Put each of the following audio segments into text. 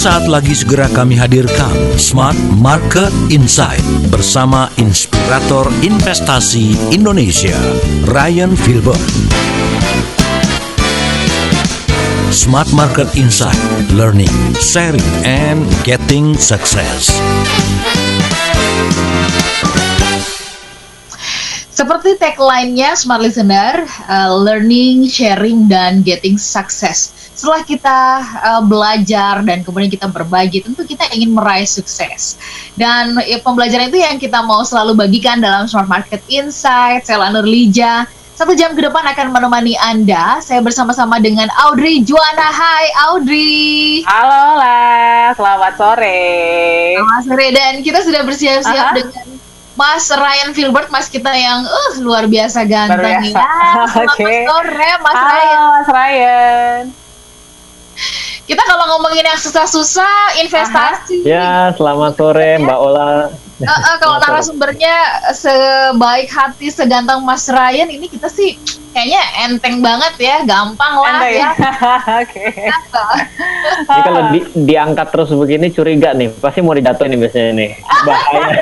Sesaat lagi segera kami hadirkan Smart Market Insight bersama Inspirator Investasi Indonesia, Ryan Filbert. Smart Market Insight, Learning, Sharing, and Getting Success. Seperti tagline-nya Smart Listener, Learning, Sharing, dan Getting Success. Setelah kita belajar dan kemudian kita berbagi, tentu kita ingin meraih sukses. Dan pembelajaran itu yang kita mau selalu bagikan dalam Smart Market Insight. Saya Lana Lija. 1 jam ke depan akan menemani Anda. Saya bersama-sama dengan Audrey Juwana. Hai Audrey. Halo lah, selamat sore. Selamat sore, dan kita sudah bersiap-siap dengan Mas Ryan Filbert, Mas kita yang luar biasa ganteng ya. Selamat sore Mas Ryan. Halo Mas Ryan. Kita kalau ngomongin yang susah-susah, investasi. Ya, selamat sore Mbak Ola. Kalau narasumbernya sebaik hati, seganteng Mas Ryan, ini kita sih kayaknya enteng banget ya, gampang lah ya. Oke. Ini kalau diangkat terus begini curiga nih, pasti mau didatoin nih biasanya nih. Bahaya.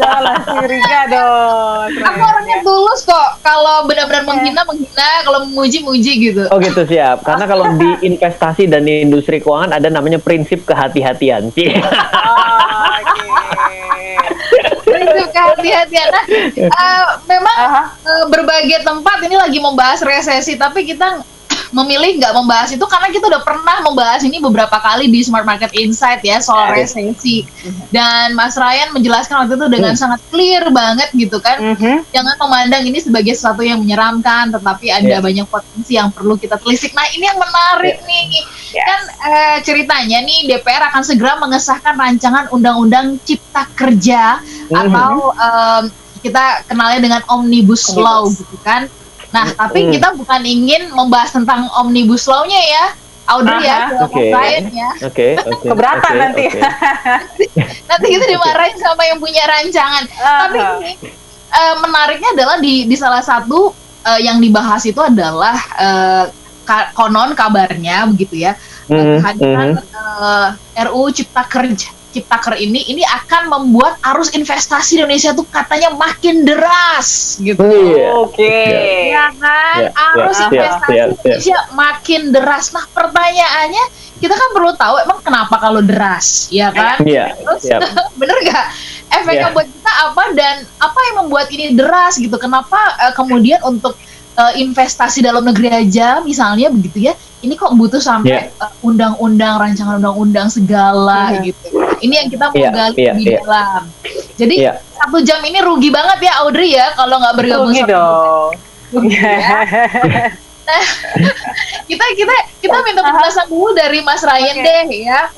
Jangan curiga dong. Aku orangnya tulus kok. Kalau benar-benar menghina, kalau memuji gitu. Oh gitu, siap. Karena kalau di investasi dan di industri keuangan ada namanya prinsip kehati-hatian. Prinsip kehati-hatian. Memang berbagai tempat ini lagi membahas resesi, tapi kita memilih nggak membahas itu karena kita udah pernah membahas ini beberapa kali di Smart Market Insight ya, soal resesi. Dan Mas Ryan menjelaskan waktu itu dengan sangat clear banget gitu kan. Jangan memandang ini sebagai sesuatu yang menyeramkan, tetapi ada banyak potensi yang perlu kita telisik. Nah, ini yang menarik nih. Kan ceritanya nih DPR akan segera mengesahkan rancangan Undang-Undang Cipta Kerja atau kita kenalnya dengan Omnibus Law gitu kan. Nah, tapi kita bukan ingin membahas tentang Omnibus Law-nya ya, Audrey ya, Ryan ya. Keberatan nanti. Nanti kita dimarahin sama yang punya rancangan. Tapi ini menariknya adalah di salah satu yang dibahas itu adalah konon kabarnya begitu ya, kehadiran RUU Ciptaker ini akan membuat arus investasi di Indonesia tuh katanya makin deras gitu. Ya kan? Arus investasi Indonesia makin deras. Nah, pertanyaannya kita kan perlu tahu emang kenapa kalau deras, ya kan? Terus bener nggak? Efeknya buat kita apa, dan apa yang membuat ini deras gitu? Kenapa kemudian untuk investasi dalam negeri aja misalnya begitu ya, ini kok butuh sampai undang-undang, rancangan undang-undang segala gitu. Ini yang kita mau gali lebih dalam. Jadi 1 jam ini rugi banget ya Audrey ya kalau nggak bergabung sama kita. Nah, kita minta penjelasan dulu dari Mas Ryan deh ya.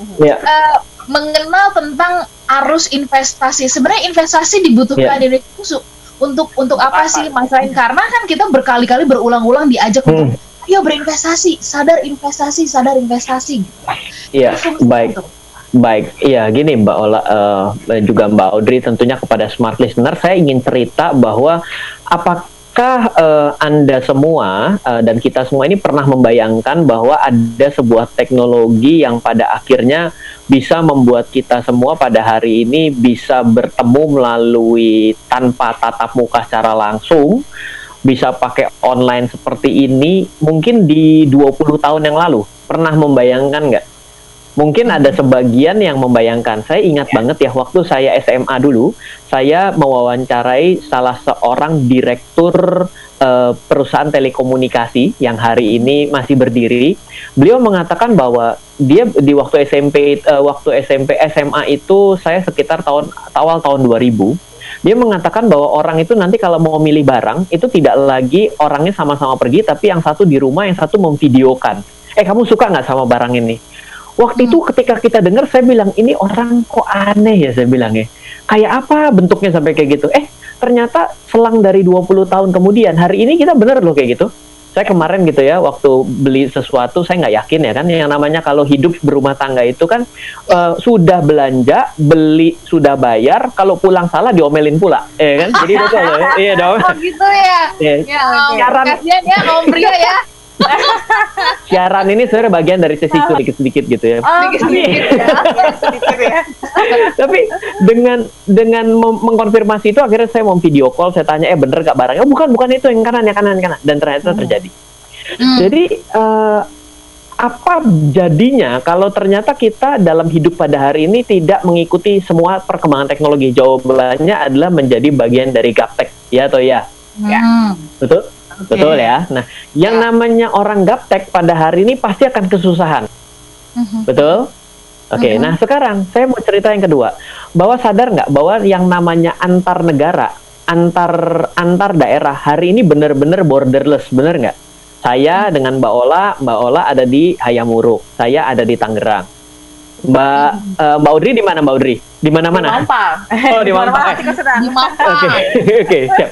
Mengenal tentang arus investasi. Sebenarnya investasi dibutuhkan di Indonesia untuk apa sih Mas Ryan? Karena kan kita berkali-kali berulang-ulang diajak untuk ayo berinvestasi, sadar investasi. Iya, baik. Iya, gini Mbak Ola dan juga Mbak Audrey, tentunya kepada Smart Listener, saya ingin cerita bahwa apakah Anda semua dan kita semua ini pernah membayangkan bahwa ada sebuah teknologi yang pada akhirnya bisa membuat kita semua pada hari ini bisa bertemu melalui tanpa tatap muka secara langsung, bisa pakai online seperti ini, mungkin di 20 tahun yang lalu. Pernah membayangkan nggak? Mungkin ada sebagian yang membayangkan. Saya ingat banget ya, waktu saya SMA dulu, saya mewawancarai salah seorang direktur perusahaan telekomunikasi yang hari ini masih berdiri. Beliau mengatakan bahwa dia di waktu SMA itu saya sekitar awal tahun 2000. Dia mengatakan bahwa orang itu nanti kalau mau milih barang itu tidak lagi orangnya sama-sama pergi, tapi yang satu di rumah, yang satu memvideokan. Kamu suka nggak sama barang ini? Waktu itu ketika kita dengar, saya bilang, ini orang kok aneh ya, saya bilang ya. Kayak apa bentuknya sampai kayak gitu? Ternyata selang dari 20 tahun kemudian, hari ini kita bener loh kayak gitu. Saya kemarin gitu ya, waktu beli sesuatu, saya nggak yakin ya kan, yang namanya kalau hidup berumah tangga itu kan, sudah belanja, beli, sudah bayar, kalau pulang salah diomelin pula, ya kan? Jadi itu iya dong. Oh gitu ya? Ya, kasihan ya, kaum pria ya. Siaran ini sebenarnya bagian dari sesi sedikit-sedikit gitu ya. Sedikit-sedikit ya. Sedikit ya. Tapi dengan mengkonfirmasi itu akhirnya saya mau video call, saya tanya bener gak barangnya? Oh, bukan itu yang kanan, dan ternyata terjadi. Jadi apa jadinya kalau ternyata kita dalam hidup pada hari ini tidak mengikuti semua perkembangan teknologi? Jawabannya adalah menjadi bagian dari gaptek, ya atau ya? Betul? Betul ya. Nah, yang namanya orang gaptek pada hari ini pasti akan kesusahan. Betul? Oke, nah sekarang saya mau cerita yang kedua. Bahwa sadar nggak bahwa yang namanya antar negara, antar daerah hari ini benar-benar borderless, benar nggak? Saya dengan Mbak Ola ada di Hayamuruk, saya ada di Tangerang. Mbak Audrey di mana, Mbak Audrey? Di mana-mana? Di Mampang. Oh, di Mampang. Di Mampang. Oke, siap.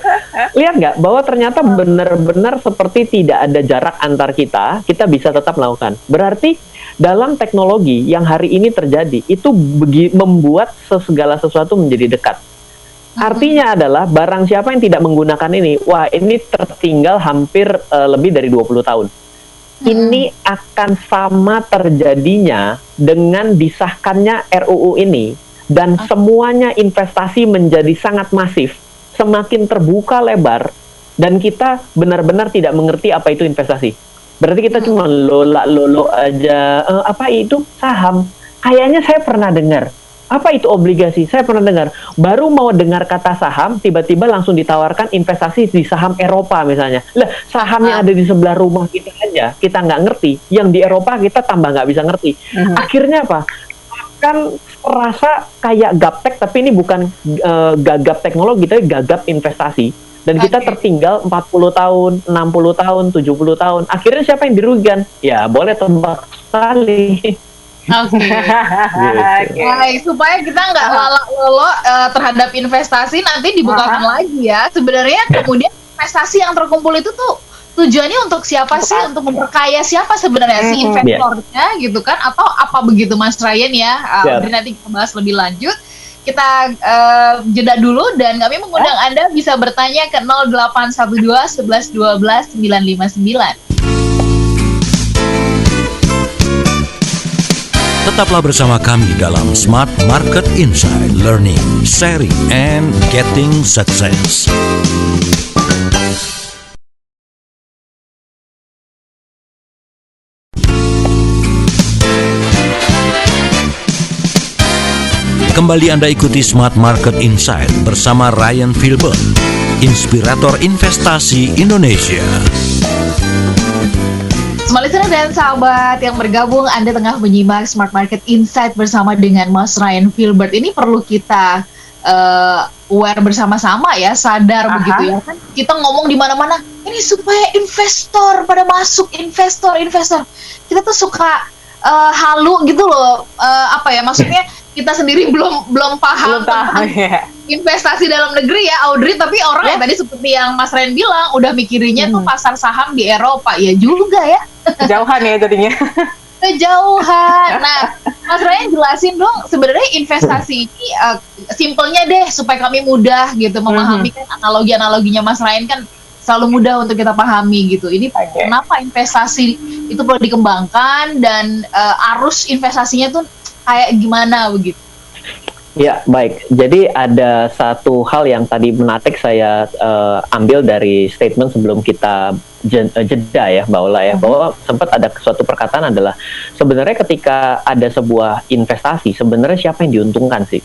Lihat nggak bahwa ternyata benar-benar seperti tidak ada jarak antar kita bisa tetap melakukan. Berarti dalam teknologi yang hari ini terjadi itu membuat segala sesuatu menjadi dekat. Artinya adalah barang siapa yang tidak menggunakan ini, wah ini tertinggal hampir lebih dari 20 tahun. Ini akan sama terjadinya dengan disahkannya RUU ini dan semuanya investasi menjadi sangat masif, semakin terbuka lebar dan kita benar-benar tidak mengerti apa itu investasi. Berarti kita cuma lolo aja, apa itu saham? Kayaknya saya pernah dengar. Apa itu obligasi? Saya pernah dengar. Baru mau dengar kata saham, tiba-tiba langsung ditawarkan investasi di saham Eropa misalnya. Lah, sahamnya ada di sebelah rumah kita aja, kita nggak ngerti. Yang di Eropa kita tambah nggak bisa ngerti. Akhirnya apa? Akan rasa kayak gaptek, tapi ini bukan gagap teknologi, tapi gagap investasi. Dan kita tertinggal 40 tahun, 60 tahun, 70 tahun. Akhirnya siapa yang dirugikan? Ya, boleh tebak sekali. Oke. Baik, supaya kita nggak lolo terhadap investasi nanti dibukakan lagi ya. Sebenarnya kemudian investasi yang terkumpul itu tuh tujuannya untuk siapa sih? Untuk memperkaya siapa sebenarnya si investornya gitu kan? Atau apa begitu Mas Ryan ya? Nanti kita bahas lebih lanjut. Kita jeda dulu dan kami mengundang Anda bisa bertanya ke 0812 11 12 959. Tetaplah bersama kami dalam Smart Market Insight, Learning, Sharing, and Getting Success. Kembali Anda ikuti Smart Market Insight bersama Ryan Filbert, inspirator investasi Indonesia. Semua listener dan sahabat yang bergabung, Anda tengah menyimak Smart Market Insight bersama dengan Mas Ryan Filbert. Ini perlu kita aware bersama-sama ya, sadar begitu ya. Kan kita ngomong di mana-mana, ini supaya investor pada masuk, investor. Kita tuh suka halu gitu loh, maksudnya kita sendiri belum paham tentang investasi dalam negeri ya, Audrey, tapi orang yang tadi seperti yang Mas Ren bilang udah mikirinnya tuh pasar saham di Eropa ya juga ya. Kejauhan ya jadinya. Kejauhan. Nah, Mas Ryan jelasin dong sebenarnya investasi ini simpelnya deh supaya kami mudah gitu memahami kan analoginya Mas Ryan kan selalu mudah untuk kita pahami gitu. Ini kenapa investasi itu perlu dikembangkan dan arus investasinya tuh kayak gimana begitu? Ya, baik. Jadi ada satu hal yang tadi menarik saya ambil dari statement sebelum kita jeda ya, Mbak Ola ya, bahwa sempat ada suatu perkataan adalah sebenarnya ketika ada sebuah investasi, sebenarnya siapa yang diuntungkan sih?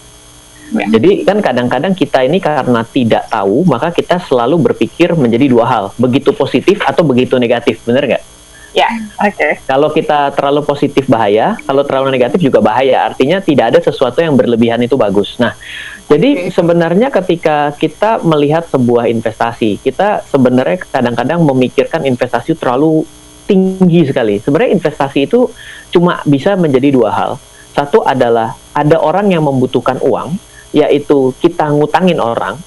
Jadi kan kadang-kadang kita ini karena tidak tahu, maka kita selalu berpikir menjadi dua hal, begitu positif atau begitu negatif, benar nggak? Ya, oke. Kalau kita terlalu positif bahaya, kalau terlalu negatif juga bahaya. Artinya tidak ada sesuatu yang berlebihan itu bagus. Nah, jadi sebenarnya ketika kita melihat sebuah investasi, kita sebenarnya kadang-kadang memikirkan investasi terlalu tinggi sekali. Sebenarnya investasi itu cuma bisa menjadi dua hal. Satu adalah ada orang yang membutuhkan uang, yaitu kita ngutangin orang.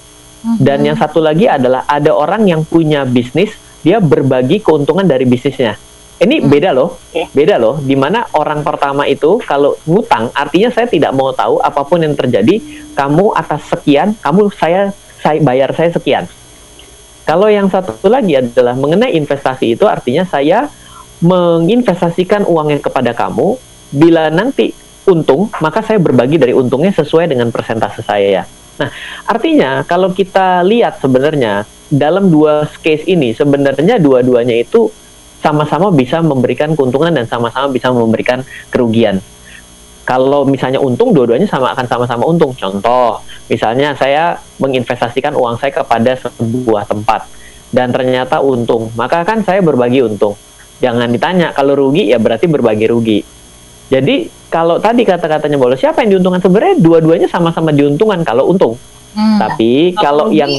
Dan yang satu lagi adalah ada orang yang punya bisnis, dia berbagi keuntungan dari bisnisnya. Ini beda loh, dimana orang pertama itu kalau ngutang, artinya saya tidak mau tahu apapun yang terjadi, kamu atas sekian, saya bayar saya sekian. Kalau yang satu lagi adalah mengenai investasi itu artinya saya menginvestasikan uangnya kepada kamu, bila nanti untung, maka saya berbagi dari untungnya sesuai dengan persentase saya. Nah, artinya kalau kita lihat sebenarnya dalam dua case ini, sebenarnya dua-duanya itu sama-sama bisa memberikan keuntungan dan sama-sama bisa memberikan kerugian. Kalau misalnya untung, dua-duanya akan sama-sama untung. Contoh, misalnya saya menginvestasikan uang saya kepada sebuah tempat dan ternyata untung, maka kan saya berbagi untung. Jangan ditanya, kalau rugi ya berarti berbagi rugi. Jadi kalau tadi kata-katanya Mbak, siapa yang diuntungkan? Sebenarnya dua-duanya sama-sama diuntungkan kalau untung. Tapi kalau yang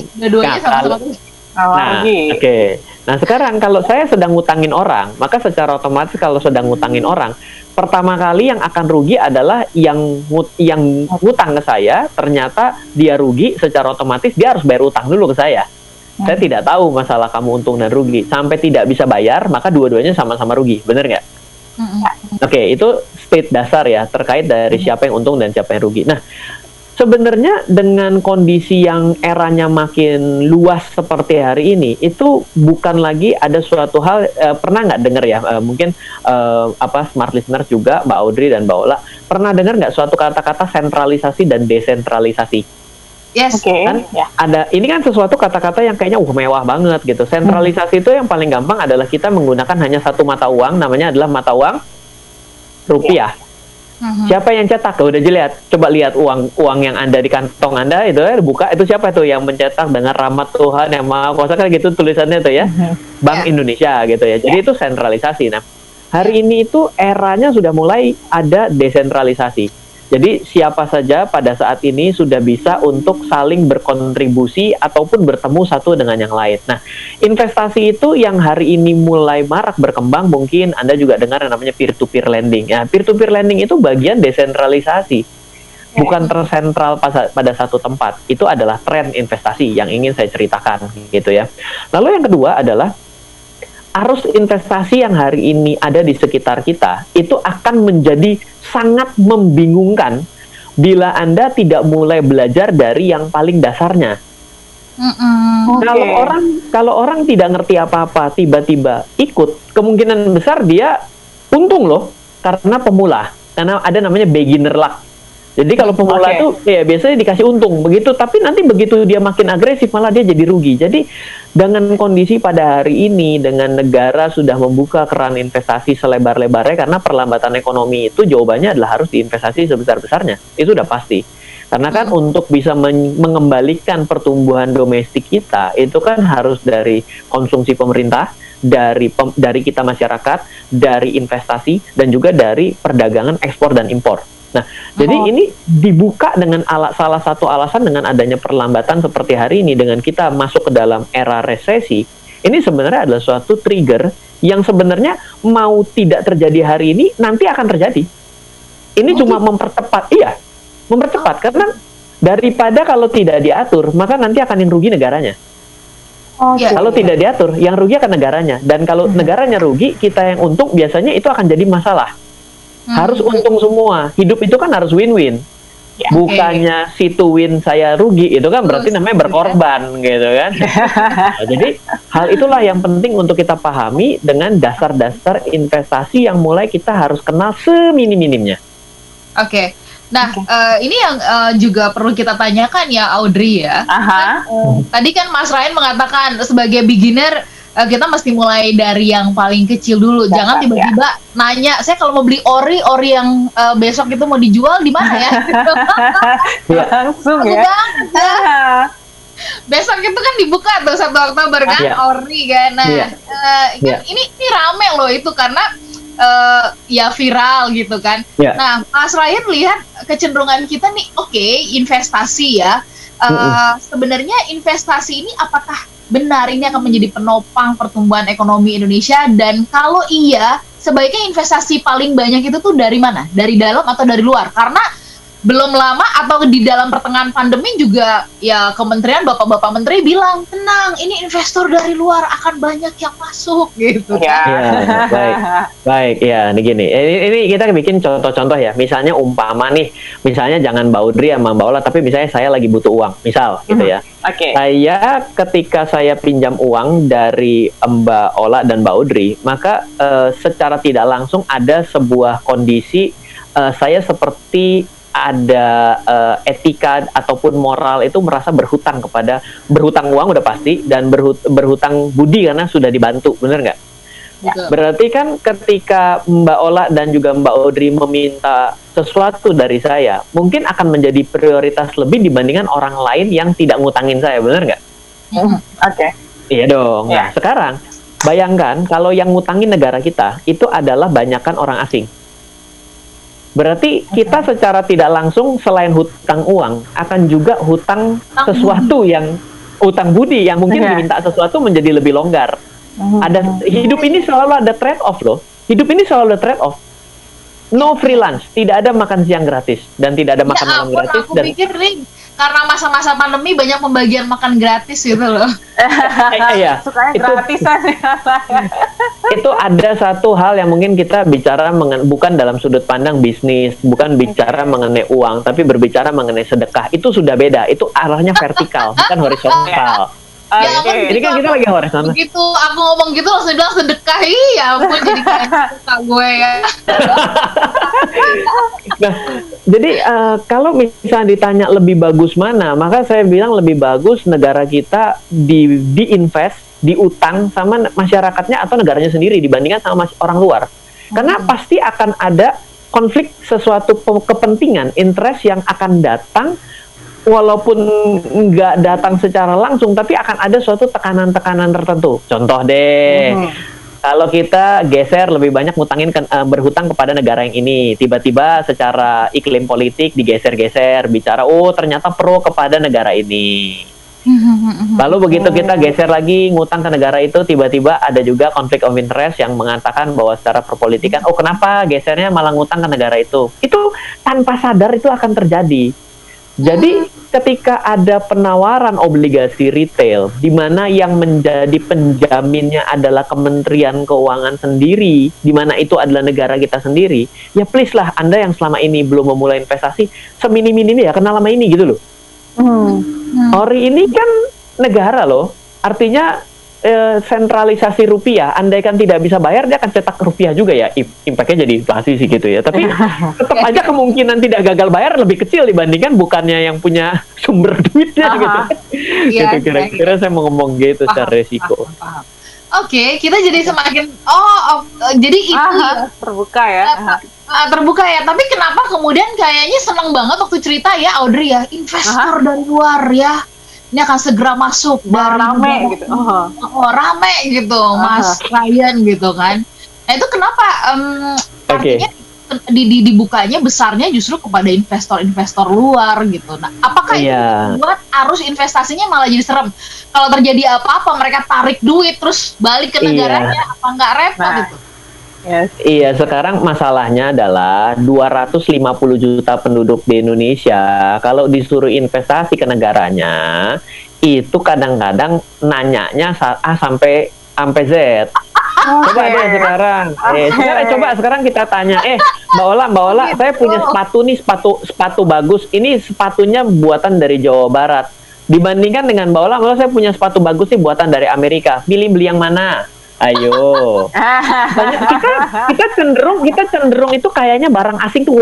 Nah, sekarang kalau saya sedang ngutangin orang, maka secara otomatis kalau sedang ngutangin orang, pertama kali yang akan rugi adalah yang ngutang ke saya, ternyata dia rugi, secara otomatis dia harus bayar utang dulu ke saya. Saya tidak tahu masalah kamu untung dan rugi. Sampai tidak bisa bayar, maka dua-duanya sama-sama rugi. Benar nggak? Oke, itu state dasar ya, terkait dari siapa yang untung dan siapa yang rugi. Nah, sebenarnya dengan kondisi yang eranya makin luas seperti hari ini, itu bukan lagi ada suatu hal, pernah nggak dengar ya, mungkin smart listeners juga, Mbak Audrey dan Mbak Ola, pernah dengar nggak suatu kata-kata sentralisasi dan desentralisasi? Yes. Kan ini kan sesuatu kata-kata yang kayaknya mewah banget gitu. Sentralisasi itu yang paling gampang adalah kita menggunakan hanya satu mata uang, namanya adalah mata uang rupiah. Siapa yang cetak? Udah dilihat. Coba lihat uang yang ada di kantong Anda itu buka, itu siapa tuh yang mencetak dengan rahmat Tuhan yang Maha Kuasa, kan gitu tulisannya tuh ya. Bank Indonesia gitu ya. Jadi itu sentralisasi. Nah, hari ini itu eranya sudah mulai ada desentralisasi. Jadi siapa saja pada saat ini sudah bisa untuk saling berkontribusi ataupun bertemu satu dengan yang lain. Nah, investasi itu yang hari ini mulai marak berkembang, mungkin Anda juga dengar yang namanya peer-to-peer lending. Ya, peer-to-peer lending itu bagian desentralisasi, bukan tersentral pada satu tempat. Itu adalah tren investasi yang ingin saya ceritakan, gitu ya. Lalu yang kedua adalah arus investasi yang hari ini ada di sekitar kita itu akan menjadi sangat membingungkan bila Anda tidak mulai belajar dari yang paling dasarnya. Kalau orang tidak ngerti apa-apa, tiba-tiba ikut, kemungkinan besar dia untung loh, karena pemula, karena ada namanya beginner luck. Jadi kalau pemula tuh ya biasanya dikasih untung begitu, tapi nanti begitu dia makin agresif malah dia jadi rugi. Jadi dengan kondisi pada hari ini, dengan negara sudah membuka keran investasi selebar-lebarnya, karena perlambatan ekonomi itu jawabannya adalah harus diinvestasi sebesar-besarnya. Itu udah pasti. Karena kan untuk bisa mengembalikan pertumbuhan domestik kita, itu kan harus dari konsumsi pemerintah, dari kita masyarakat, dari investasi, dan juga dari perdagangan ekspor dan impor. Nah, jadi ini dibuka dengan salah satu alasan dengan adanya perlambatan seperti hari ini, dengan kita masuk ke dalam era resesi. Ini sebenarnya adalah suatu trigger yang sebenarnya mau tidak terjadi hari ini, nanti akan terjadi. Ini cuma mempercepat, karena daripada kalau tidak diatur, maka nanti akan yang rugi negaranya. Kalau tidak diatur, yang rugi akan negaranya. Dan kalau negaranya rugi, kita yang untung, biasanya itu akan jadi masalah. Harus untung semua. Hidup itu kan harus win-win. Bukannya si to win saya rugi, itu kan berarti namanya berkorban gitu kan. Nah, jadi hal itulah yang penting untuk kita pahami dengan dasar-dasar investasi yang mulai kita harus kenal seminim-minimnya. Nah, ini yang juga perlu kita tanyakan ya, Audrey ya. Tadi kan Mas Ryan mengatakan sebagai beginner kita mesti mulai dari yang paling kecil dulu. Jangan tiba-tiba nanya, saya kalau mau beli ori yang besok itu mau dijual di mana ya? Langsung ya. Besok itu kan dibuka tuh 1 Oktober kan, ori kan. Nah, ini rame loh itu karena ya viral gitu kan. Nah, Mas Ryan lihat kecenderungan kita nih, investasi ya. Sebenarnya investasi ini apakah benar ini akan menjadi penopang pertumbuhan ekonomi Indonesia, dan kalau iya, sebaiknya investasi paling banyak itu tuh dari mana? Dari dalam atau dari luar? Karena belum lama atau di dalam pertengahan pandemi juga ya kementerian bapak-bapak menteri bilang tenang, ini investor dari luar akan banyak yang masuk gitu. Ya. Baik ya, gini. Ini kita bikin contoh-contoh ya. Misalnya umpama nih, misalnya jangan Mbak Audrey sama Mbak Ola, tapi misalnya saya lagi butuh uang, misal gitu ya. Oke. Saya ketika saya pinjam uang dari Mbak Ola dan Mbak Audrey, maka secara tidak langsung ada sebuah kondisi saya seperti ada etika ataupun moral itu merasa berhutang uang udah pasti, dan berhutang budi karena sudah dibantu, bener nggak? Ya. Berarti kan ketika Mbak Ola dan juga Mbak Audrey meminta sesuatu dari saya, mungkin akan menjadi prioritas lebih dibandingkan orang lain yang tidak ngutangin saya, bener nggak? Oke. Iya dong. Nah, sekarang bayangkan kalau yang ngutangin negara kita itu adalah banyakan orang asing. Berarti kita secara tidak langsung selain hutang uang akan juga hutang sesuatu yang hutang budi yang mungkin diminta sesuatu menjadi lebih longgar. Hidup ini selalu ada trade off loh. Hidup ini selalu ada trade off. No freelance, tidak ada makan siang gratis dan tidak ada makan malam gratis. Aku pikir nih karena masa-masa pandemi banyak pembagian makan gratis gitu loh. Iya. Sukanya gratisan. Itu ada satu hal yang mungkin kita bicara bukan dalam sudut pandang bisnis, bukan bicara mengenai uang, tapi berbicara mengenai sedekah. Itu sudah beda. Itu arahnya vertikal, bukan horizontal. Ya, ini kan kita lagi horizontal. Begitu aku ngomong gitu langsung bilang sedekah, iya ampun jadi kayak suka gue ya. Nah, jadi kalau misalnya ditanya lebih bagus mana, maka saya bilang lebih bagus negara kita diinvest, diutang sama masyarakatnya atau negaranya sendiri dibandingkan sama orang luar. Karena pasti akan ada konflik sesuatu kepentingan, interest yang akan datang walaupun nggak datang secara langsung, tapi akan ada suatu tekanan-tekanan tertentu. Contoh deh, kalau kita geser lebih banyak berhutang kepada negara yang ini, tiba-tiba secara iklim politik digeser-geser, bicara, ternyata pro kepada negara ini. Lalu begitu kita geser lagi ngutang ke negara itu, tiba-tiba ada juga konflik of interest yang mengatakan bahwa secara perpolitikan, kenapa gesernya malah ngutang ke negara itu? Itu tanpa sadar itu akan terjadi. Jadi ketika ada penawaran obligasi retail di mana yang menjadi penjaminnya adalah Kementerian Keuangan sendiri, di mana itu adalah negara kita sendiri, ya please lah Anda yang selama ini belum memulai investasi, seminim-minimnya ya kenal sama ini gitu loh. Ori ini kan negara loh, artinya sentralisasi rupiah, andaikan tidak bisa bayar dia akan cetak rupiah juga ya, impactnya jadi inflasi sih gitu ya, tapi tetap aja kemungkinan tidak gagal bayar lebih kecil dibandingkan bukannya yang punya sumber duitnya gitu. Gitu kira-kira saya mau ngomong gitu secara resiko. Oke, kita jadi semakin jadi itu terbuka ya. Terbuka ya, tapi kenapa kemudian kayaknya senang banget waktu cerita ya Audrey ya, investor dari luar ya ini akan segera masuk rame gitu. Rame gitu, Mas Ryan gitu kan. Nah itu kenapa artinya dibukanya besarnya justru kepada investor-investor luar gitu. Nah, apakah itu membuat arus investasinya malah jadi serem? Kalau terjadi apa-apa mereka tarik duit terus balik ke negaranya, apa nggak repot gitu? Iya, sekarang masalahnya adalah 250 juta penduduk di Indonesia. Kalau disuruh investasi ke negaranya, itu kadang-kadang nanyanya A sampai Z. Coba deh sekarang. Sekarang kita tanya, Mbak Ola, saya punya sepatu nih, sepatu bagus. Ini sepatunya buatan dari Jawa Barat. Dibandingkan dengan Mbak Ola, saya punya sepatu bagus nih buatan dari Amerika. Pilih beli yang mana? Ayo. kita cenderung itu kayaknya barang asing tuh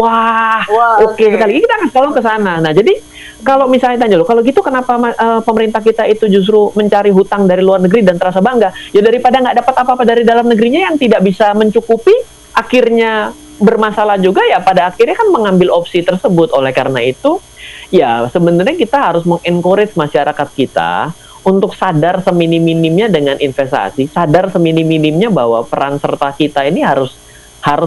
oke sekali. Kita akan selalu ke sana. Nah, jadi kalau misalnya tanya kalau gitu kenapa pemerintah kita itu justru mencari hutang dari luar negeri dan terasa bangga? Ya daripada nggak dapat apa-apa dari dalam negerinya yang tidak bisa mencukupi, akhirnya bermasalah juga ya pada akhirnya kan mengambil opsi tersebut. Oleh karena itu, ya sebenarnya kita harus mengencourage masyarakat kita untuk sadar seminim-minimnya dengan investasi, sadar seminim-minimnya bahwa peran serta kita ini harus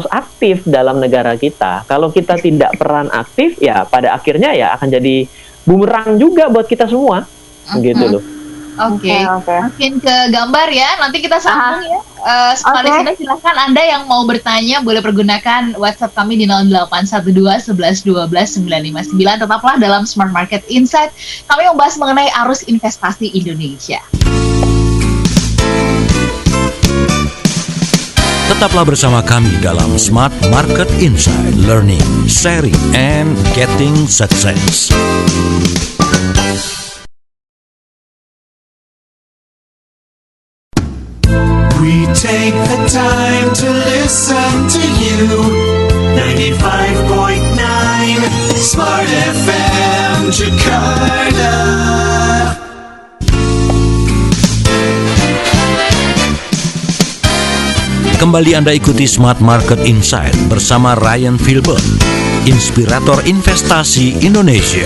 aktif dalam negara kita. Kalau kita tidak peran aktif, ya pada akhirnya ya akan jadi bumerang juga buat kita semua, gitu loh. Oke. Makin ke gambar ya, nanti kita sambung ya. Semua listener, silahkan Anda yang mau bertanya boleh pergunakan WhatsApp kami di 0812 11 12 959. Tetaplah dalam Smart Market Insight. Kami membahas mengenai arus investasi Indonesia. Tetaplah bersama kami dalam Smart Market Insight, Learning, Sharing, and Getting Success. We take the time to listen to you. 95.9 Smart FM Jakarta. Kembali Anda ikuti Smart Market Insight bersama Ryan Filbert, inspirator investasi Indonesia.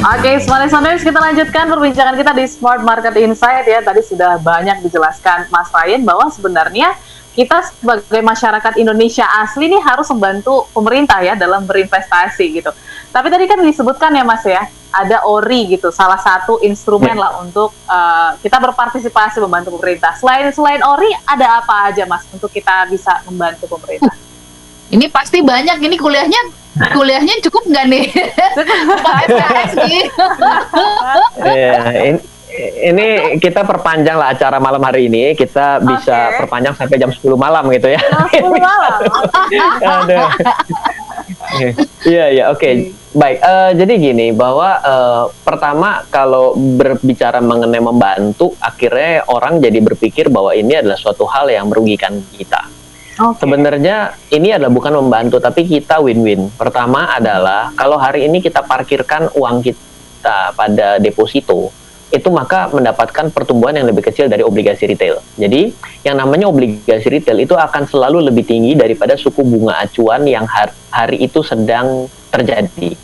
Oke, Smart Listeners, kita lanjutkan perbincangan kita di Smart Market Insight ya. Tadi sudah banyak dijelaskan Mas Ryan bahwa sebenarnya kita sebagai masyarakat Indonesia asli ini harus membantu pemerintah ya dalam berinvestasi gitu. Tapi tadi kan disebutkan ya Mas ya, ada ORI gitu, salah satu instrumen lah untuk kita berpartisipasi membantu pemerintah. Selain ORI, ada apa aja Mas untuk kita bisa membantu pemerintah? Ini pasti banyak. Ini kuliahnya cukup nggak nih? Ini kita perpanjang lah acara malam hari ini. Kita bisa perpanjang sampai jam 10 malam gitu ya. 10 malam? Iya, oke. Baik, jadi gini, bahwa pertama kalau berbicara mengenai membantu, akhirnya orang jadi berpikir bahwa ini adalah suatu hal yang merugikan kita. Sebenarnya ini adalah bukan membantu, tapi kita win-win. Pertama adalah kalau hari ini kita parkirkan uang kita pada deposito, itu maka mendapatkan pertumbuhan yang lebih kecil dari obligasi retail. Jadi yang namanya obligasi retail itu akan selalu lebih tinggi daripada suku bunga acuan yang hari itu sedang terjadi.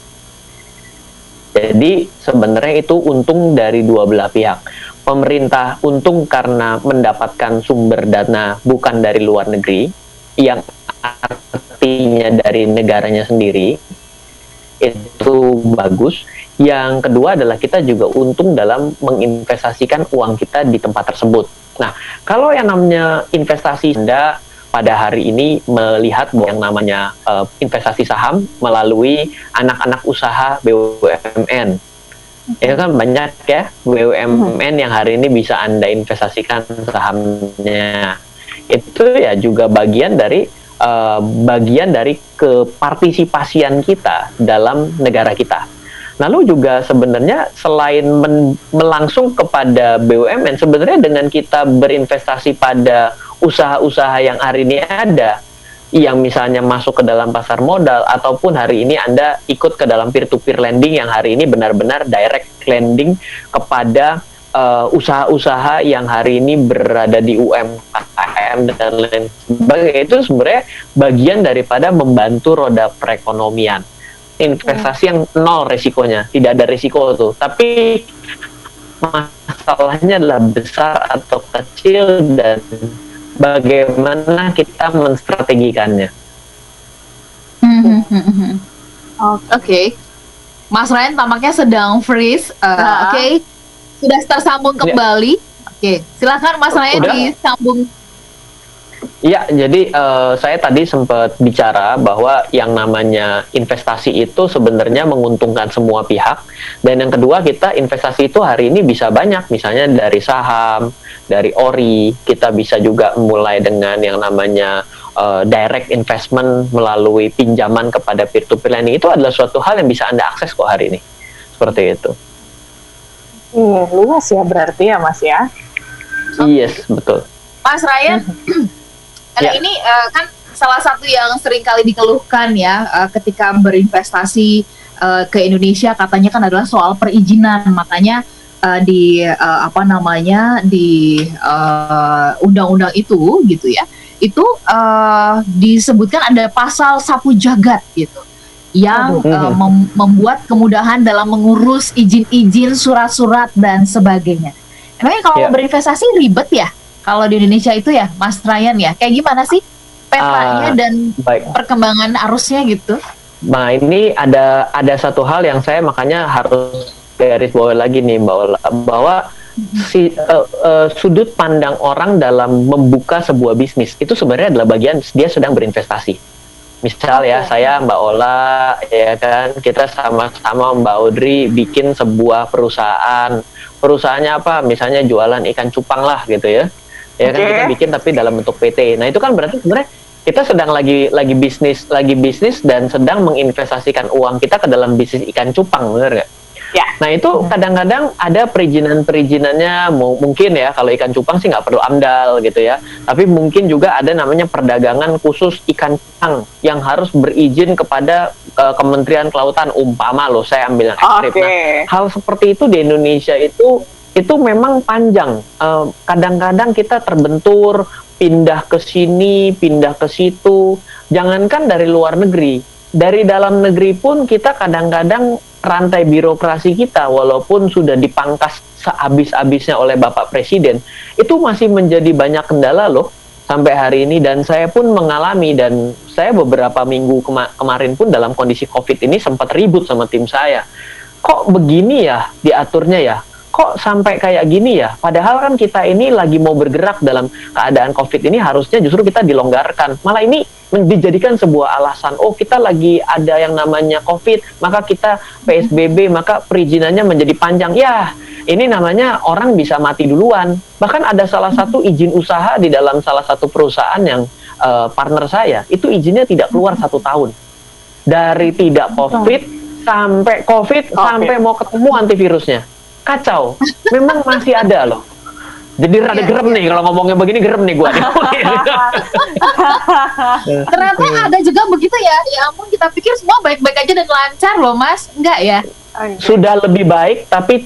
Jadi sebenarnya itu untung dari dua belah pihak. Pemerintah untung karena mendapatkan sumber dana bukan dari luar negeri, yang artinya dari negaranya sendiri, itu bagus. Yang kedua adalah kita juga untung dalam menginvestasikan uang kita di tempat tersebut. Nah, kalau yang namanya investasi, Anda pada hari ini melihat bahwa yang namanya investasi saham melalui anak-anak usaha BUMN. Itu kan banyak ya BUMN yang hari ini bisa Anda investasikan sahamnya. Itu ya juga bagian dari kepartisipasian kita dalam negara kita. Lalu juga sebenarnya selain melangsung kepada BUMN, sebenarnya dengan kita berinvestasi pada usaha-usaha yang hari ini ada, yang misalnya masuk ke dalam pasar modal, ataupun hari ini Anda ikut ke dalam peer-to-peer lending yang hari ini benar-benar direct lending kepada usaha-usaha yang hari ini berada di UMKM dan lain sebagainya, itu sebenarnya bagian daripada membantu roda perekonomian. Investasi yang nol resikonya, tidak ada risiko tuh, tapi masalahnya adalah besar atau kecil dan bagaimana kita menstrategikannya. Oke. Mas Ryan tampaknya sedang freeze. Oke. Sudah tersambung kembali. Oke. Silakan Mas Ryan disambung. Iya, jadi saya tadi sempat bicara bahwa yang namanya investasi itu sebenarnya menguntungkan semua pihak. Dan yang kedua, kita investasi itu hari ini bisa banyak, misalnya dari saham, dari ORI, kita bisa juga mulai dengan yang namanya direct investment melalui pinjaman kepada peer-to-peer lending. Itu adalah suatu hal yang bisa Anda akses kok hari ini. Seperti itu. Luas ya berarti ya Mas ya? Yes, betul. Mas Ryan, ini kan salah satu yang sering kali dikeluhkan ya ketika berinvestasi ke Indonesia, katanya kan adalah soal perizinan. Makanya di undang-undang itu gitu ya, itu disebutkan ada pasal sapu jagat gitu yang membuat kemudahan dalam mengurus izin-izin, surat-surat dan sebagainya. Emangnya kalau mau berinvestasi ribet ya kalau di Indonesia itu ya, Mas Ryan ya? Kayak gimana sih petanya dan perkembangan arusnya gitu? Nah, ini ada satu hal yang saya makanya harus garis bawah lagi nih, bahwa sudut pandang orang dalam membuka sebuah bisnis itu sebenarnya adalah bagian dia sedang berinvestasi. Misal ya, saya Mbak Ola, ya kan, kita sama-sama Mbak Audrey bikin sebuah perusahaan. Perusahaannya apa? Misalnya jualan ikan cupang lah gitu ya. Ya kan, kita bikin tapi dalam bentuk PT. Nah itu kan berarti sebenarnya kita sedang lagi bisnis dan sedang menginvestasikan uang kita ke dalam bisnis ikan cupang, bener nggak? Ya. Nah itu kadang-kadang ada perizinannya, mungkin ya kalau ikan cupang sih nggak perlu AMDAL gitu ya, tapi mungkin juga ada namanya perdagangan khusus ikan cupang yang harus berizin kepada Kementerian Kelautan, umpama loh, saya ambil yang ekstrim. Nah, hal seperti itu di Indonesia itu memang panjang. Kadang-kadang kita terbentur, pindah ke sini, pindah ke situ. Jangankan dari luar negeri, dari dalam negeri pun kita kadang-kadang rantai birokrasi kita, walaupun sudah dipangkas sehabis-habisnya oleh Bapak Presiden, itu masih menjadi banyak kendala loh sampai hari ini. Dan saya pun mengalami, dan saya beberapa minggu kemarin pun dalam kondisi COVID ini sempat ribut sama tim saya. Kok begini ya diaturnya ya? Kok sampai kayak gini ya? Padahal kan kita ini lagi mau bergerak dalam keadaan COVID ini, harusnya justru kita dilonggarkan. Malah ini dijadikan sebuah alasan, oh kita lagi ada yang namanya COVID, maka kita PSBB, maka perizinannya menjadi panjang. Ya, ini namanya orang bisa mati duluan. Bahkan ada salah satu izin usaha di dalam salah satu perusahaan yang partner saya, itu izinnya tidak keluar 1 tahun. Dari tidak COVID, sampai COVID, sampai mau ketemu antivirusnya. Kacau, memang masih ada loh. Jadi rada gerem nih kalau ngomongnya begini, gerem nih gua. Ternyata ada juga begitu ya. Ya ampun, kita pikir semua baik-baik aja dan lancar loh, Mas. Enggak ya? Sudah lebih baik, tapi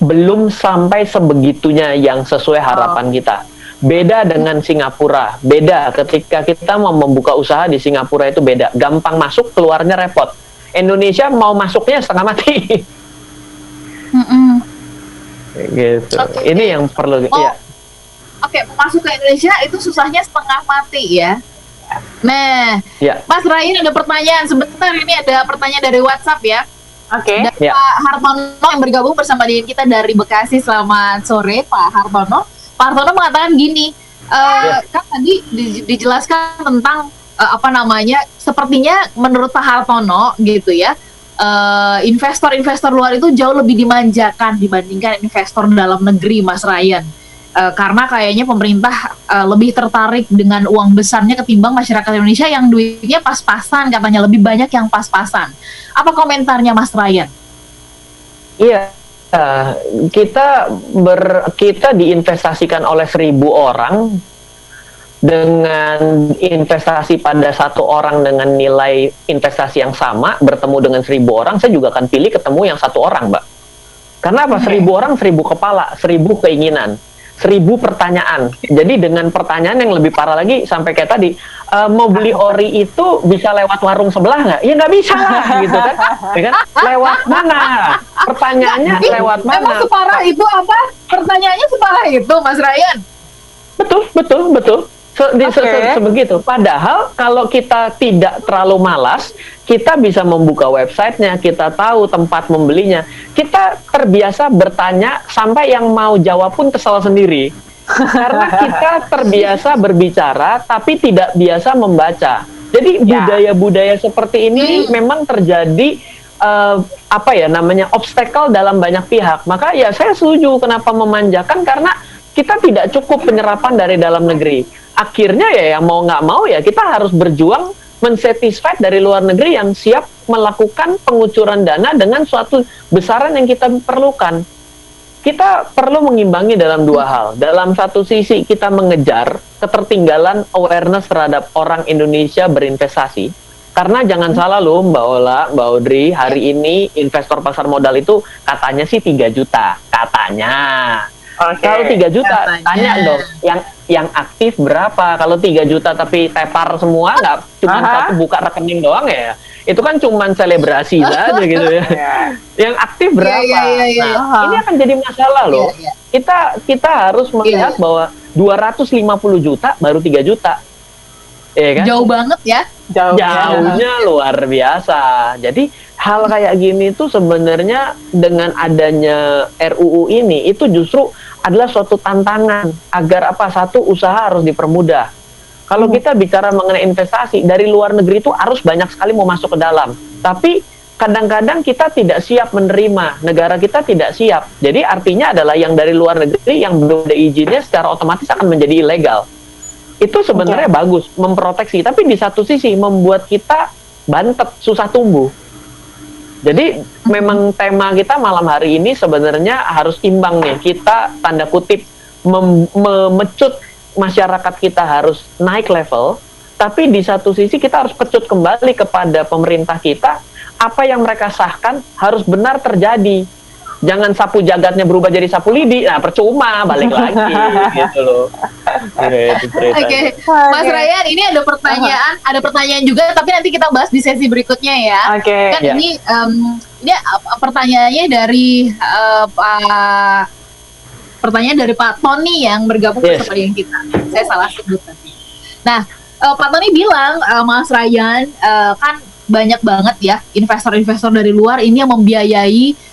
belum sampai sebegitunya yang sesuai harapan kita. Beda dengan Singapura. Beda ketika kita mau membuka usaha di Singapura, itu beda. Gampang masuk, keluarnya repot. Indonesia mau masuknya setengah mati. Gitu. Okay. Ini yang perlu ya. Oke, masuk ke Indonesia itu susahnya setengah mati ya. Nah, ya. Mas Ryan ada pertanyaan sebentar, ini ada pertanyaan dari WhatsApp ya. Oke. Dari Pak Hartono yang bergabung bersama dengan kita dari Bekasi. Selamat sore Pak Hartono. Pak Hartono mengatakan gini, kan tadi dijelaskan tentang sepertinya menurut Pak Hartono gitu ya. Investor-investor luar itu jauh lebih dimanjakan dibandingkan investor dalam negeri, Mas Ryan. Karena kayaknya pemerintah lebih tertarik dengan uang besarnya ketimbang masyarakat Indonesia yang duitnya pas-pasan, katanya lebih banyak yang pas-pasan. Apa komentarnya Mas Ryan? Iya, kita diinvestasikan oleh 1.000 orang dengan investasi pada 1 orang dengan nilai investasi yang sama, bertemu dengan 1.000 orang, saya juga akan pilih ketemu yang 1 orang, Mbak. Karena apa? 1.000 orang, 1.000 kepala, 1.000 keinginan, 1.000 pertanyaan. Jadi dengan pertanyaan yang lebih parah lagi, sampai kayak tadi, mau beli ori itu bisa lewat warung sebelah nggak? Ya nggak bisa lah, gitu kan? Ya kan? Lewat mana? Pertanyaannya lewat mana? Emang separah itu apa? Pertanyaannya separah itu, Mas Ryan? Betul. Sebegitu. Padahal kalau kita tidak terlalu malas, kita bisa membuka websitenya, kita tahu tempat membelinya, kita terbiasa bertanya sampai yang mau jawab pun kesal sendiri. Karena kita terbiasa berbicara tapi tidak biasa membaca. Jadi budaya-budaya seperti ini memang terjadi obstacle dalam banyak pihak. Maka ya saya setuju kenapa memanjakan, karena kita tidak cukup penyerapan dari dalam negeri. Akhirnya ya mau nggak mau ya kita harus berjuang mensatisfied dari luar negeri yang siap melakukan pengucuran dana dengan suatu besaran yang kita perlukan. Kita perlu mengimbangi dalam 2 hal. Dalam satu sisi kita mengejar ketertinggalan awareness terhadap orang Indonesia berinvestasi. Karena jangan salah loh Mbak Ola, Mbak Audrey, hari ini investor pasar modal itu katanya sih 3 juta. Katanya. Kalau 3 juta, tanya dong, yang aktif berapa? Kalau 3 juta tapi tepar semua, nggak cuma satu buka rekening doang ya, itu kan cuma selebrasi saja gitu ya. Yang aktif berapa? Nah, ini akan jadi masalah loh. Kita harus melihat bahwa 250 juta baru 3 juta. Ya kan? Jauh banget ya. Jauhnya luar biasa. Jadi hal kayak gini tuh sebenarnya dengan adanya RUU ini itu justru adalah suatu tantangan agar satu usaha harus dipermudah. Kalau kita bicara mengenai investasi dari luar negeri itu arus banyak sekali mau masuk ke dalam, tapi kadang-kadang kita tidak siap menerima, negara kita tidak siap. Jadi artinya adalah yang dari luar negeri yang belum ada izinnya secara otomatis akan menjadi ilegal. Itu sebenarnya bagus, memproteksi, tapi di satu sisi membuat kita bantet, susah tumbuh. Jadi memang tema kita malam hari ini sebenarnya harus imbang nih. Kita tanda kutip memecut masyarakat kita harus naik level, tapi di satu sisi kita harus pecut kembali kepada pemerintah kita, apa yang mereka sahkan harus benar terjadi. Jangan sapu jagatnya berubah jadi sapu lidi, nah percuma balik lagi gitu loh. Oke, Mas Ryan, ini ada pertanyaan juga, tapi nanti kita bahas di sesi berikutnya ya. Kan ini pertanyaannya dari Pak Tony yang bergabung bersama dengan kita. Saya salah sebut tadi. Nah, Pak Tony bilang, Mas Ryan, kan banyak banget ya investor-investor dari luar ini yang membiayai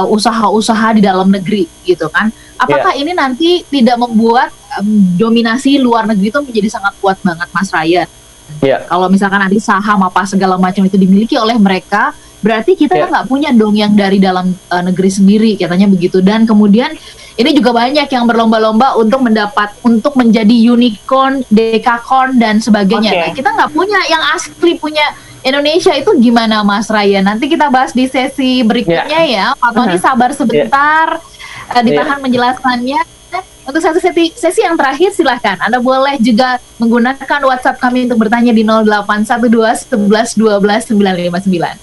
usaha-usaha di dalam negeri gitu kan. Apakah ini nanti tidak membuat dominasi luar negeri itu menjadi sangat kuat banget, Mas Ryan? Kalau misalkan nanti saham apa segala macam itu dimiliki oleh mereka, berarti kita kan nggak punya dong yang dari dalam negeri sendiri, katanya begitu. Dan kemudian ini juga banyak yang berlomba-lomba untuk menjadi unicorn, dekakorn dan sebagainya. Nah, kita nggak punya yang asli punya Indonesia itu gimana, Mas Ryan? Nanti kita bahas di sesi berikutnya ya. Pak Tony sabar sebentar, ditahan menjelaskannya. Untuk sesi yang terakhir silahkan Anda boleh juga menggunakan WhatsApp kami untuk bertanya di 0812 11 12 959.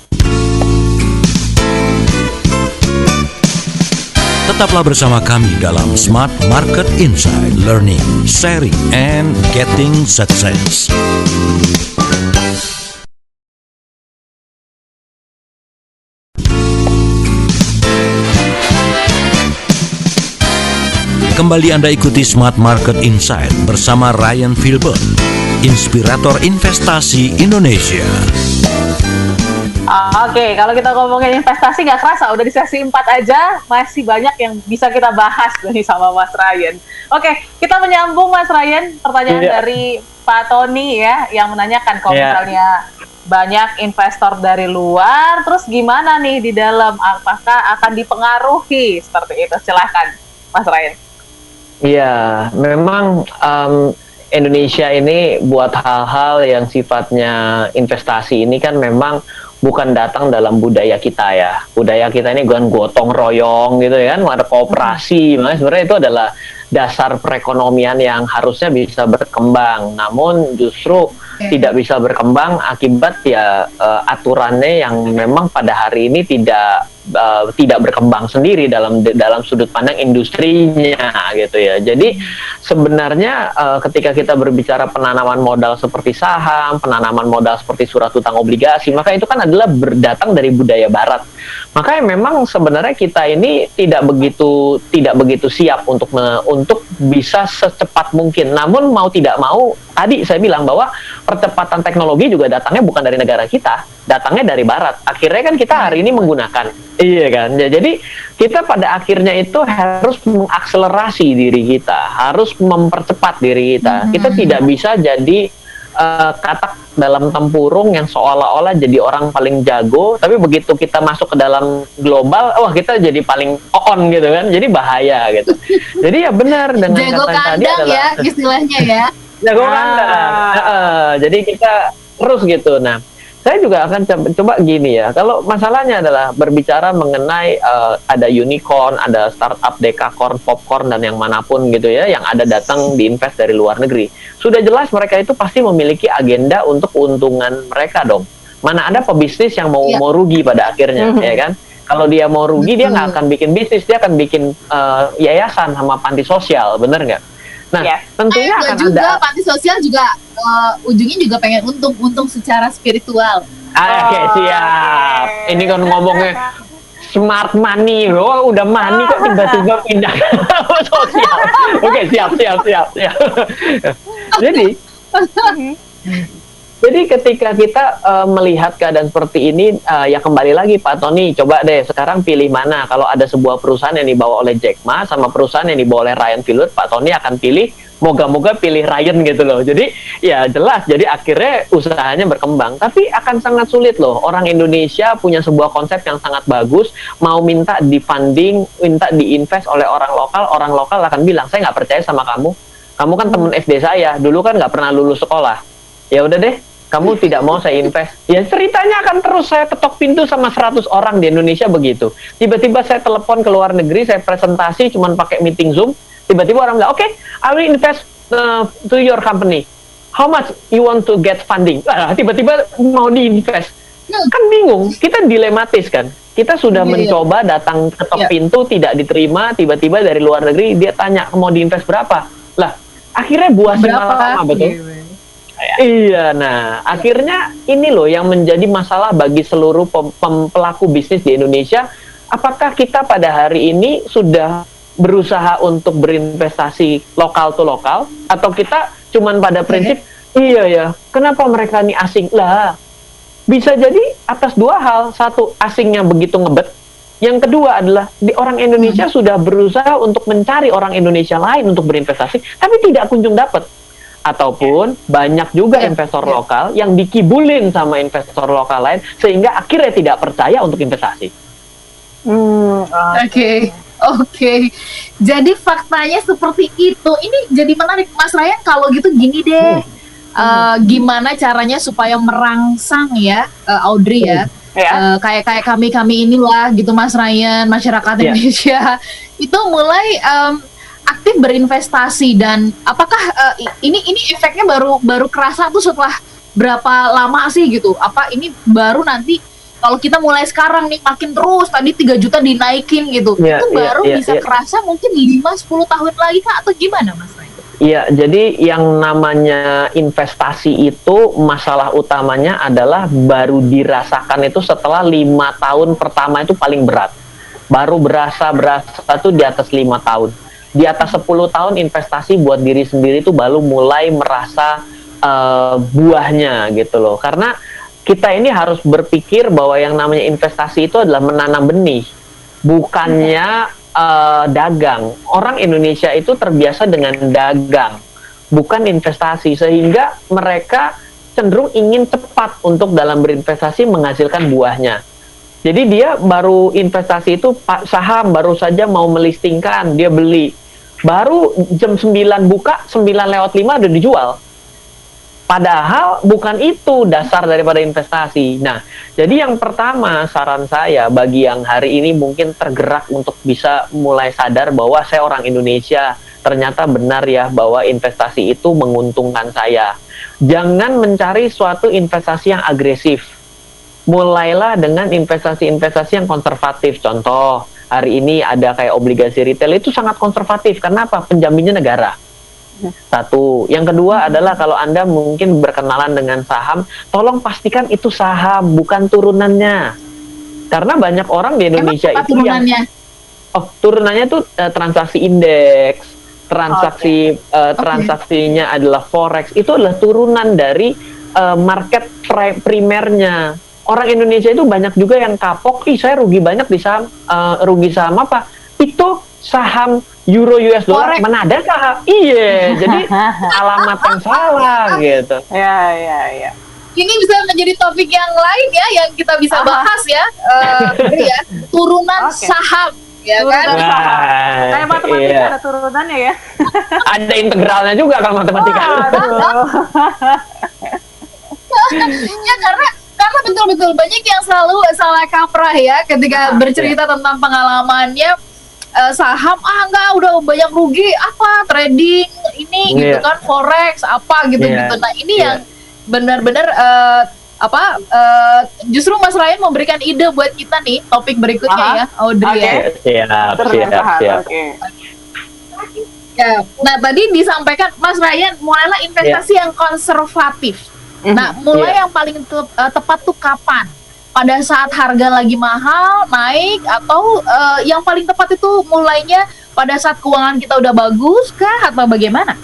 Tetaplah bersama kami dalam Smart Market Insight, Learning, Sharing, and Getting Success. Kembali Anda ikuti Smart Market Insight bersama Ryan Filbert, inspirator investasi Indonesia. Oke, kalau kita ngomongin investasi nggak kerasa, udah di sesi 4 aja, masih banyak yang bisa kita bahas nih sama Mas Ryan. Oke, kita menyambung Mas Ryan, pertanyaan dari Pak Tony ya, yang menanyakan kalau misalnya banyak investor dari luar, terus gimana nih di dalam, apakah akan dipengaruhi seperti itu? Silahkan Mas Ryan. Iya, memang Indonesia ini buat hal-hal yang sifatnya investasi ini kan memang bukan datang dalam budaya kita ya. Budaya kita ini bukan gotong royong gitu ya kan, ada kooperasi. Makanya sebenarnya itu adalah dasar perekonomian yang harusnya bisa berkembang. Namun justru tidak bisa berkembang akibat aturannya yang memang pada hari ini tidak berkembang sendiri dalam sudut pandang industrinya gitu ya. Jadi sebenarnya ketika kita berbicara penanaman modal seperti saham, penanaman modal seperti surat utang obligasi, maka itu kan adalah berdatang dari budaya barat. Makanya memang sebenarnya kita ini tidak begitu siap untuk bisa secepat mungkin. Namun mau tidak mau, tadi saya bilang bahwa percepatan teknologi juga datangnya bukan dari negara kita, datangnya dari barat. Akhirnya kan kita hari ini menggunakan, iya kan? Ya, jadi kita pada akhirnya itu harus mengakselerasi diri kita, harus mempercepat diri kita. Kita tidak bisa jadi katak dalam tempurung yang seolah-olah jadi orang paling jago, tapi begitu kita masuk ke dalam global, wah kita jadi paling on gitu kan, jadi bahaya gitu. Jadi ya benar dengan jago kata tadi adalah ya istilahnya ya. Jago kandang. Jadi kita terus gitu. Nah, saya juga akan coba gini ya. Kalau masalahnya adalah berbicara mengenai ada unicorn, ada startup dekakorn, popcorn dan yang manapun gitu ya, yang ada datang diinvest dari luar negeri. Sudah jelas mereka itu pasti memiliki agenda untuk keuntungan mereka dong. Mana ada pebisnis yang mau rugi pada akhirnya, ya kan? Kalau dia mau rugi, dia nggak akan bikin bisnis, dia akan bikin yayasan sama panti sosial, bener nggak? Nah, tentunya akan juga panti sosial juga ujungnya juga pengen untung secara spiritual. Oke, siap. Ini kan ngomongnya smart money, udah money kok tiba-tiba pindah ke sosial. Oke, siap. Jadi Jadi ketika kita melihat keadaan seperti ini, ya kembali lagi Pak Tony, coba deh sekarang pilih mana. Kalau ada sebuah perusahaan yang dibawa oleh Jack Ma sama perusahaan yang dibawa oleh Ryan Phillips, Pak Tony akan pilih, moga-moga pilih Ryan gitu loh. Jadi ya jelas, jadi akhirnya usahanya berkembang. Tapi akan sangat sulit loh, orang Indonesia punya sebuah konsep yang sangat bagus, mau minta di-funding, minta di-invest oleh orang lokal akan bilang, saya nggak percaya sama kamu kan temen SD saya, dulu kan nggak pernah lulus sekolah. Ya udah deh, kamu tidak mau saya invest. Ya ceritanya akan terus saya ketok pintu sama 100 orang di Indonesia begitu. Tiba-tiba saya telepon ke luar negeri, saya presentasi cuman pakai meeting Zoom. Tiba-tiba orang bilang, oke, I will invest to your company. How much you want to get funding? Tiba-tiba mau diinvest. Kan bingung, kita dilematis kan. Kita sudah mencoba datang ketok pintu, tidak diterima. Tiba-tiba dari luar negeri dia tanya, mau diinvest berapa? Lah, akhirnya buah malakama, betul? Iya, nah akhirnya ini loh yang menjadi masalah bagi seluruh pelaku bisnis di Indonesia. Apakah kita pada hari ini sudah berusaha untuk berinvestasi lokal to lokal, atau kita cuman pada prinsip iya ya, kenapa mereka ini asing lah? Bisa jadi atas dua hal, satu asingnya begitu ngebet, yang kedua adalah orang Indonesia sudah berusaha untuk mencari orang Indonesia lain untuk berinvestasi, tapi tidak kunjung dapat. Ataupun banyak juga investor lokal yang dikibulin sama investor lokal lain sehingga akhirnya tidak percaya untuk investasi. Oke. Jadi faktanya seperti itu. Ini jadi menarik, Mas Ryan. Kalau gitu gini deh, gimana caranya supaya merangsang ya, Audrey ya, kayak kami inilah gitu, Mas Ryan, masyarakat Indonesia itu mulai aktif berinvestasi. Dan apakah ini efeknya baru kerasa tuh setelah berapa lama sih gitu? Apa ini baru nanti kalau kita mulai sekarang nih makin terus tadi 3 juta dinaikin gitu, itu baru bisa kerasa mungkin 5-10 tahun lagi kah, atau gimana Mas Ray? Iya, jadi yang namanya investasi itu masalah utamanya adalah baru dirasakan itu setelah 5 tahun pertama itu paling berat. Baru berasa tuh di atas 5 tahun. Di atas 10 tahun investasi buat diri sendiri itu baru mulai merasa buahnya gitu loh. Karena kita ini harus berpikir bahwa yang namanya investasi itu adalah menanam benih, bukannya dagang. Orang Indonesia itu terbiasa dengan dagang, bukan investasi, sehingga mereka cenderung ingin cepat untuk dalam berinvestasi menghasilkan buahnya. Jadi dia baru investasi itu saham, baru saja mau melistingkan, dia beli. Baru jam 9 buka, 9:05 udah dijual. Padahal bukan itu dasar daripada investasi. Nah, jadi yang pertama saran saya bagi yang hari ini mungkin tergerak untuk bisa mulai sadar bahwa saya orang Indonesia, ternyata benar ya bahwa investasi itu menguntungkan saya. Jangan mencari suatu investasi yang agresif. Mulailah dengan investasi-investasi yang konservatif. Contoh, hari ini ada kayak obligasi retail, itu sangat konservatif. Kenapa? Penjaminnya negara. Satu. Yang kedua adalah kalau Anda mungkin berkenalan dengan saham, tolong pastikan itu saham, bukan turunannya. Karena banyak orang di Indonesia itu turunannya? Turunannya itu transaksi indeks, transaksinya adalah forex. Itu adalah turunan dari market primernya. Orang Indonesia itu banyak juga yang kapok, saya rugi banyak di saham. Rugi saham apa? Itu saham Euro US dollar, mana ada saham? Iya, jadi alamat yang salah gitu. Ya. Ini bisa menjadi topik yang lain ya, yang kita bisa bahas ya, turunan saham, ya kan? Kayak matematika ada turunannya ya. Ada integralnya juga kalau matematika. Ya karena betul-betul banyak yang selalu salah kaprah ya ketika bercerita tentang pengalamannya. Saham enggak, udah banyak rugi, apa trading ini gitu kan, forex apa gitu. Nah ini yang benar-benar justru Mas Ryan memberikan ide buat kita nih topik berikutnya ya, Audrey ya. Siap. Ya, nah tadi disampaikan Mas Ryan mulailah investasi yang konservatif. Nah mulai yang paling tepat tuh kapan? Pada saat harga lagi mahal, naik, atau yang paling tepat itu mulainya pada saat keuangan kita udah bagus kah, atau bagaimana?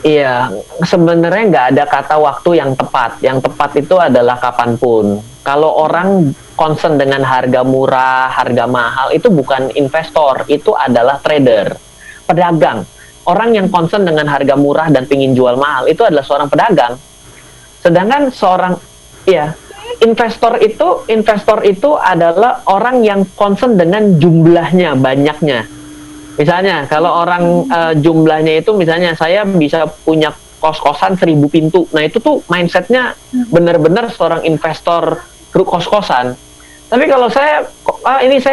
Iya, sebenarnya nggak ada kata waktu yang tepat. Yang tepat itu adalah kapanpun. Kalau orang concern dengan harga murah, harga mahal, itu bukan investor, itu adalah trader, pedagang. Orang yang concern dengan harga murah dan pingin jual mahal, itu adalah seorang pedagang. Sedangkan investor itu adalah orang yang concern dengan jumlahnya, banyaknya. Misalnya, kalau orang jumlahnya itu, misalnya saya bisa punya kos-kosan 1000 pintu. Nah, itu tuh mindsetnya benar-benar seorang investor kos-kosan. Tapi kalau saya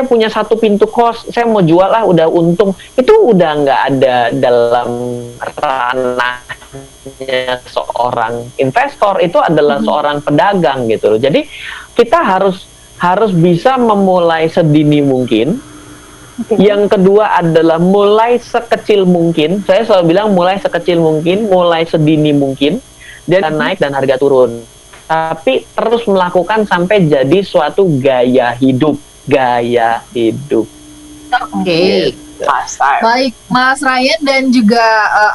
punya 1 pintu kos, saya mau jual lah, udah untung. Itu udah nggak ada dalam ranahnya seorang investor. Itu adalah seorang pedagang gitu loh. Jadi kita harus bisa memulai sedini mungkin. Yang kedua adalah mulai sekecil mungkin. Saya selalu bilang mulai sekecil mungkin, mulai sedini mungkin, dan naik dan harga turun. Tapi terus melakukan sampai jadi suatu gaya hidup. Oke. Baik, Mas Ryan dan juga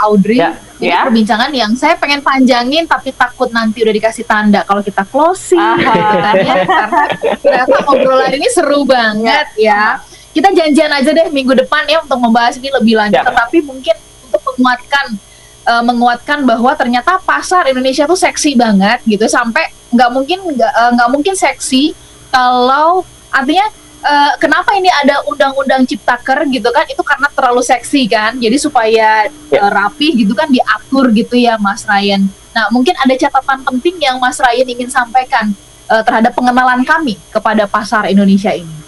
Audrey. Ini perbincangan yang saya pengen panjangin, tapi takut nanti udah dikasih tanda kalau kita closing. Karena ternyata obrolan ini seru banget ya. Kita janjian aja deh minggu depan ya untuk membahas ini lebih lanjut. Tetapi mungkin untuk menguatkan bahwa ternyata pasar Indonesia tuh seksi banget gitu, sampai nggak mungkin seksi kalau artinya kenapa ini ada undang-undang Ciptaker gitu kan, itu karena terlalu seksi kan, jadi supaya rapi gitu kan, diatur gitu ya Mas Ryan. Nah, mungkin ada catatan penting yang Mas Ryan ingin sampaikan terhadap pengenalan kami kepada pasar Indonesia ini.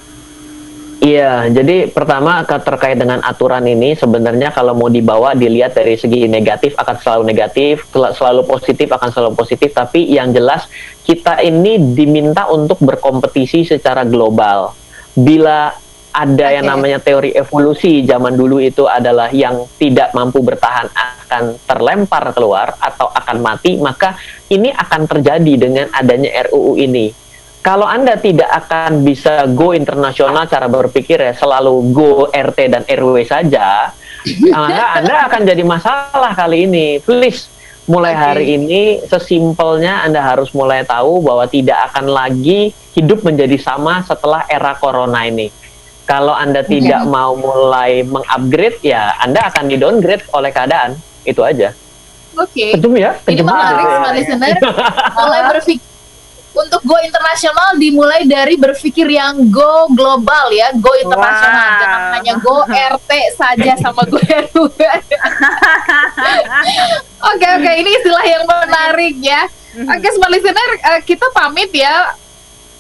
Iya, jadi pertama terkait dengan aturan ini, sebenarnya kalau mau dibawa dilihat dari segi negatif akan selalu negatif, selalu positif akan selalu positif, tapi yang jelas kita ini diminta untuk berkompetisi secara global. Bila ada yang namanya teori evolusi zaman dulu, itu adalah yang tidak mampu bertahan akan terlempar keluar atau akan mati, maka ini akan terjadi dengan adanya RUU ini. Kalau Anda tidak akan bisa go internasional, cara berpikir ya selalu go RT dan RW saja, maka Anda akan jadi masalah kali ini. Please, mulai hari ini sesimpelnya Anda harus mulai tahu bahwa tidak akan lagi hidup menjadi sama setelah era corona ini. Kalau Anda tidak mau mulai mengupgrade, ya Anda akan di-downgrade oleh keadaan. Itu aja. Oke. Kejam ya? Ini menarik, Smart Listener. Mulai berpikir untuk go internasional dimulai dari berpikir yang go global ya, go internasional, jangan hanya go RT saja sama go RW. Oke, ini istilah yang menarik ya. Oke, Smart Listener, kita pamit ya.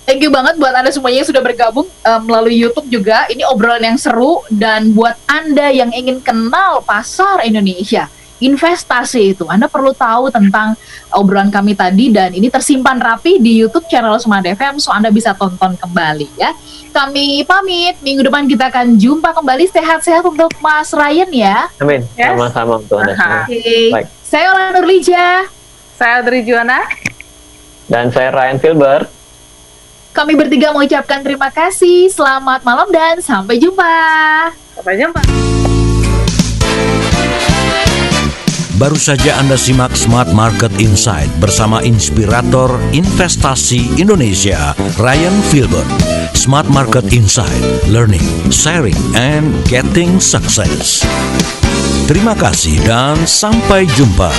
Thank you banget buat Anda semuanya yang sudah bergabung melalui YouTube juga. Ini obrolan yang seru, dan buat Anda yang ingin kenal pasar Indonesia, investasi itu, Anda perlu tahu tentang obrolan kami tadi, dan ini tersimpan rapi di YouTube channel Smart FM, so Anda bisa tonton kembali ya. Kami pamit, minggu depan kita akan jumpa kembali. Sehat-sehat untuk Mas Ryan ya. Amin. Sama-sama untuk Anda semua. Baik. Saya Ola Nurlija. Saya Audrey Juwana. Dan saya Ryan Filbert. Kami bertiga mengucapkan terima kasih, selamat malam, dan sampai jumpa. Sampai jumpa. Baru saja Anda simak Smart Market Insight bersama inspirator investasi Indonesia, Ryan Filbert. Smart Market Insight, learning, sharing, and getting success. Terima kasih dan sampai jumpa.